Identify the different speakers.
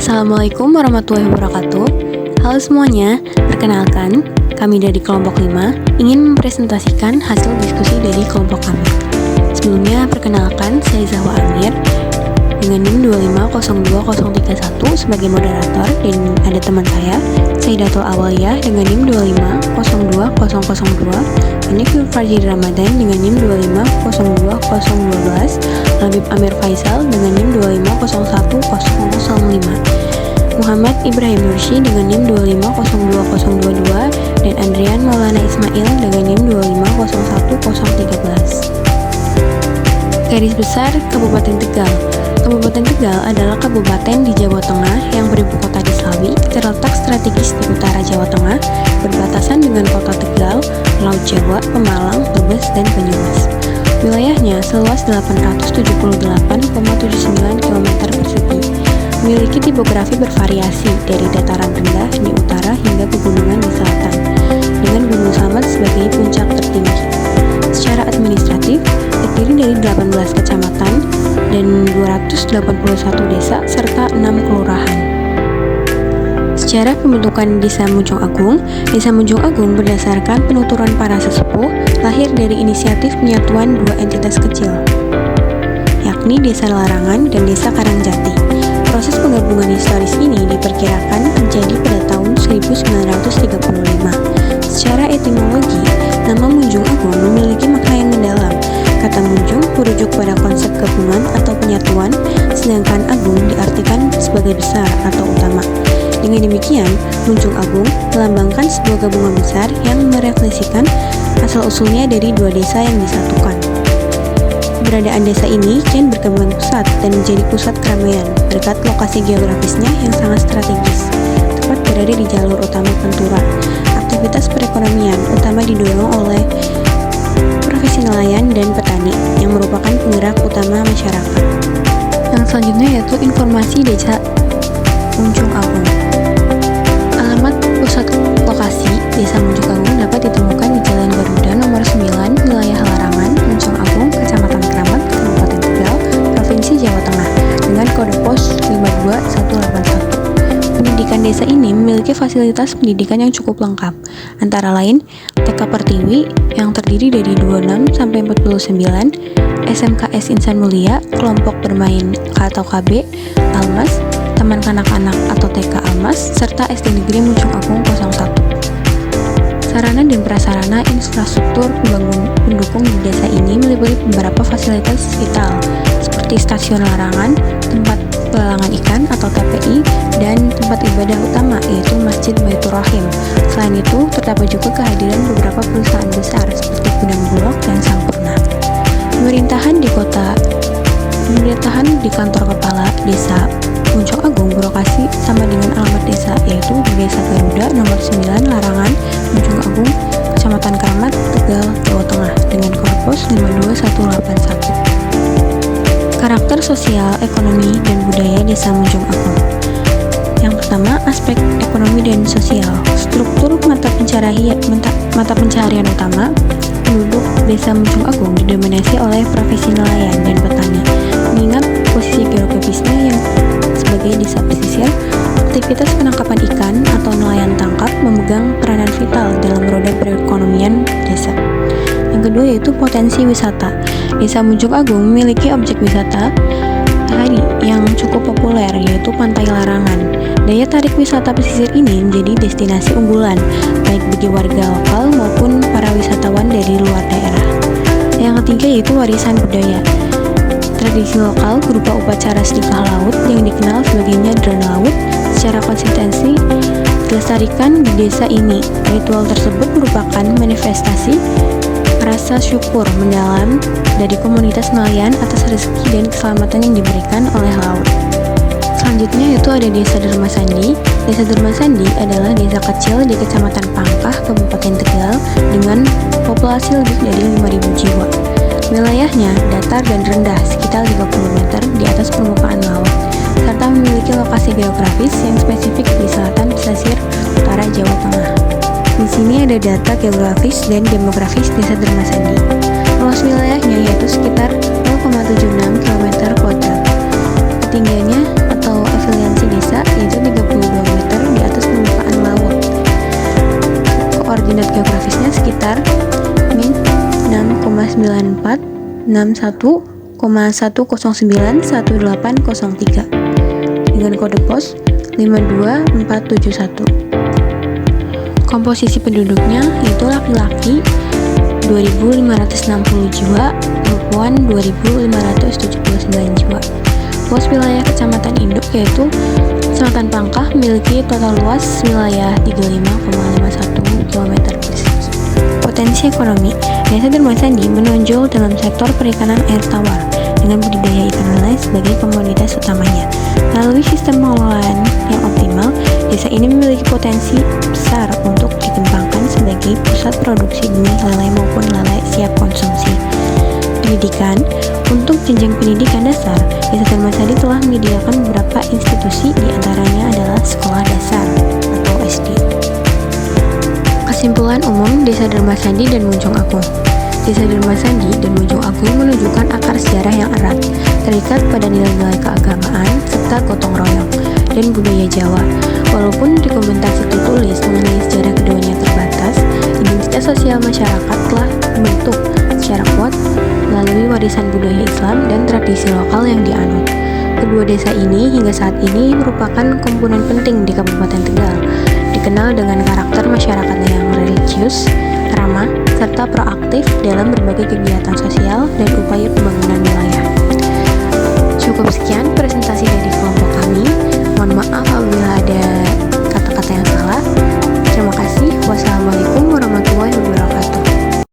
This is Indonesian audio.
Speaker 1: Assalamualaikum warahmatullahi wabarakatuh. Halo semuanya, perkenalkan, kami dari kelompok 5 ingin mempresentasikan hasil diskusi dari kelompok kami. Sebelumnya, perkenalkan, saya Zahwa Amir dengan NIM 2502031 sebagai moderator, dan ada teman saya, Saidatul Awaliyah dengan NIM 2502002, Haniful Fajri Ramadan dengan NIM 2502012, Labib Amir Faisal dengan NIM 2501005, Muhammad Ibrahim Nursi dengan NIM 2502022, dan Andrian Maulana Ismail dengan NIM 2501013. Garis besar Kabupaten Tegal. Kabupaten Tegal adalah kabupaten di Jawa Tengah yang beribu kota di Slawi, terletak strategis di utara Jawa Tengah, berbatasan dengan kota Tegal, Laut Jawa, Pemalang, Brebes, dan Banyumas. Wilayahnya seluas 878,79 km persegi. Memiliki tipografi bervariasi dari dataran rendah di utara hingga pegunungan di selatan, dengan Gunung Slamet sebagai puncak tertinggi. Secara administratif, terdiri dari 18 kecamatan dan 281 desa serta 6 kelurahan. Secara pembentukan Desa Munjung Agung, Desa Munjung Agung berdasarkan penuturan para sesepuh lahir dari inisiatif penyatuan dua entitas kecil, yakni Desa Larangan dan Desa Karangjati. Proses penggabungan historis ini diperkirakan terjadi pada tahun 1935. Secara etimologi, nama Munjung Agung memiliki makna yang mendalam. Kata Munjung merujuk pada konsep gabungan atau penyatuan, sedangkan Agung diartikan sebagai besar atau utama. Dengan demikian, Munjung Agung melambangkan sebuah gabungan besar yang merefleksikan asal-usulnya dari dua desa yang disatukan. Keberadaan desa ini kian berkembang pesat dan menjadi pusat keramaian berkat lokasi geografisnya yang sangat strategis, tepat berada di jalur utama Pantura. Aktivitas perekonomian utama didorong oleh profesi nelayan dan petani yang merupakan penggerak utama masyarakat. Yang selanjutnya yaitu informasi Desa Munjung Agung. Alamat pusat lokasi Desa Munjung Agung dapat ditemukan di Jalan Garuda nomor 9, wilayah Larangan, Munjung Agung, Kecamatan Kramat, Kabupaten Tegal, Provinsi Jawa Tengah, dengan kode pos 52181. Pendidikan desa ini memiliki fasilitas pendidikan yang cukup lengkap, antara lain TK Pertiwi yang terdiri dari 26 sampai 49, SMKS Insan Mulia, kelompok bermain atau KB, Almas, Taman Kanak-kanak atau TK Almas, serta SD Negeri Munjung Agung 01. Sarana dan prasarana infrastruktur pendukung di desa ini meliputi beberapa fasilitas vital seperti stasiun larangan, tempat pelelangan ikan atau TPI, dan tempat ibadah utama yaitu Masjid Baitur Rahim. Selain itu, terdapat juga kehadiran beberapa perusahaan besar seperti Gudang Bulog dan Sampurna. Pemerintahan di kantor kepala desa Munjung Agung berlokasi sama dengan alamat desa, yaitu di Desa Garuda nomor 9 Larangan, Munjung Agung, Kecamatan Kramat, Tegal, Jawa Tengah, dengan kode pos 52181. Karakter sosial, ekonomi, dan budaya Desa Munjung Agung. Yang pertama, aspek ekonomi dan sosial. Struktur mata pencaharian utama penduduk Desa Munjung Agung didominasi oleh profesi nelayan dan petani. Mengingat posisi geografisnya yang sebagai desa pesisir, aktivitas penangkapan ikan atau nelayan tangkap memegang peranan vital dalam roda perekonomian desa. Yang kedua yaitu potensi wisata. Desa Munjung Agung memiliki objek wisata yang cukup populer, yaitu Pantai Larangan. Daya tarik wisata pesisir ini menjadi destinasi unggulan baik bagi warga lokal maupun para wisatawan dari luar daerah. Yang ketiga yaitu warisan budaya. Tradisi lokal berupa upacara sedekah laut yang dikenal sebagai nyadran laut secara konsistensi dilestarikan di desa ini. Ritual tersebut merupakan manifestasi rasa syukur mendalam dari komunitas nelayan atas rezeki dan keselamatan yang diberikan oleh laut. Selanjutnya yaitu ada Desa Dermasandi. Desa Dermasandi adalah desa kecil di Kecamatan Pangkah, Kabupaten Tegal dengan populasi lebih dari 5.000 jiwa. Wilayahnya datar dan rendah sekitar 30 meter di atas permukaan laut, serta memiliki lokasi geografis yang spesifik di selatan pesisir utara Jawa Tengah. Di sini ada data geografis dan demografis Desa Dermasandi. Luas wilayahnya yaitu sekitar 0,76 km². Ketinggiannya atau efiliensi desa desa, yaitu 32 meter di atas permukaan laut. Koordinat geografisnya sekitar min 6,94 61,1091803 dengan kode pos 52471. Komposisi penduduknya yaitu laki-laki 2.560 jiwa, perempuan 2.579 jiwa. Luas wilayah Kecamatan Induk yaitu Kecamatan Pangkah memiliki total luas wilayah 35,51 km². Potensi ekonomi, Desa Darmasandi menonjol dalam sektor perikanan air tawar dengan budidaya ikan lele sebagai komoditas utamanya. Melalui sistem pengelolaan yang optimal, desa ini memiliki potensi besar untuk dikembangkan sebagai pusat produksi benih lele maupun lele siap konsumsi. Pendidikan, untuk jenjang pendidikan dasar, Desa Darmasandi telah menyediakan beberapa institusi, diantaranya adalah sekolah dasar atau SD. Kesimpulan umum Desa Darmasandi dan Munjung Agung. Desa Darmasandi dan Munjung Agung menunjukkan akar sejarah yang erat, terikat pada nilai-nilai keagamaan serta gotong royong dan budaya Jawa. Walaupun dokumentasi tertulis mengenai sejarah keduanya terbatas, identitas sosial masyarakat telah dibentuk secara kuat melalui warisan budaya Islam dan tradisi lokal yang dianut. Kedua desa ini hingga saat ini merupakan komponen penting di Kabupaten Tegal, dikenal dengan karakter masyarakatnya yang religius, ramah, serta proaktif dalam berbagai kegiatan sosial dan upaya pembangunan wilayah. Cukup sekian presentasi dari kelompok kami. Mohon maaf apabila ada kata-kata yang salah.